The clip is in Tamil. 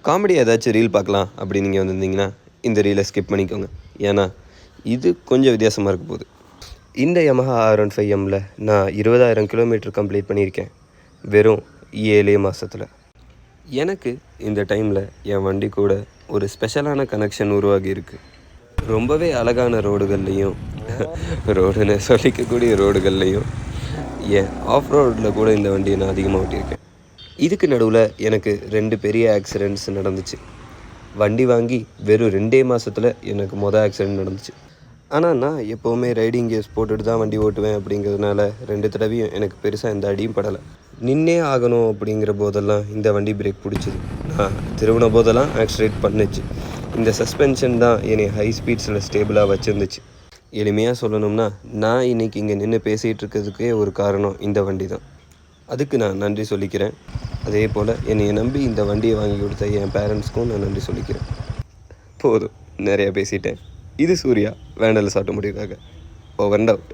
காமெடி ஏதாச்சும் ரீல் பார்க்கலாம் அப்படின்னு நீங்கள் வந்திருந்தீங்கன்னா இந்த ரீலை ஸ்கிப் பண்ணிக்கோங்க. ஏன்னா இது கொஞ்சம் வித்தியாசமாக இருக்க போகுது. இந்த Yamaha R15Mல நான் 20,000 கிலோமீட்டர் கம்ப்ளீட் பண்ணியிருக்கேன் வெறும் 7 மாதத்தில். எனக்கு இந்த டைமில் என் வண்டி கூட ஒரு ஸ்பெஷலான கனெக்ஷன் உருவாகி இருக்குது. ரொம்பவே அழகான ரோடுகள்லேயும் ரோடுன்னு சொல்லிக்கக்கூடிய ரோடுகள்லேயும் ஏன் ஆஃப் ரோடில் கூட இந்த வண்டியை நான் அதிகமாக ஓட்டியிருக்கேன். இதுக்கு நடுவில் எனக்கு 2 பெரிய ஆக்சிடெண்ட்ஸ் நடந்துச்சு. வண்டி வாங்கி வெறும் 2 மாதத்தில் எனக்கு ஆக்சிடெண்ட் நடந்துச்சு. ஆனால் நான் எப்போவுமே ரைடிங் கேஸ் போட்டுட்டு தான் வண்டி ஓட்டுவேன். அப்படிங்கிறதுனால 2 தடவையும் எனக்கு பெருசாக எந்த அடியும் படலை. நின்னே ஆகணும் அப்படிங்கிற போதெல்லாம் இந்த வண்டி பிரேக் பிடிச்சிது. நான் திருவின போதெல்லாம் ஆக்சிலேட் பண்ணுச்சு. இந்த சஸ்பென்ஷன் தான் என்னை ஹை ஸ்பீட்ஸில் ஸ்டேபிளாக வச்சுருந்துச்சு. எளிமையாக சொல்லணும்னா நான் இன்றைக்கி இங்கே நின்று பேசிகிட்டு இருக்கிறதுக்கே ஒரு காரணம் இந்த வண்டி தான். அதுக்கு நான் நன்றி சொல்லிக்கிறேன். அதே போல் என்னை நம்பி இந்த வண்டியை வாங்கி கொடுத்த என் பேரண்ட்ஸ்க்கும் நான் நன்றி சொல்லிக்கிறேன். போதும், நிறையா பேசிட்டேன். இது சூர்யா வேண்டலை சாப்பிட்ட முடிவுக்காக. Over and out.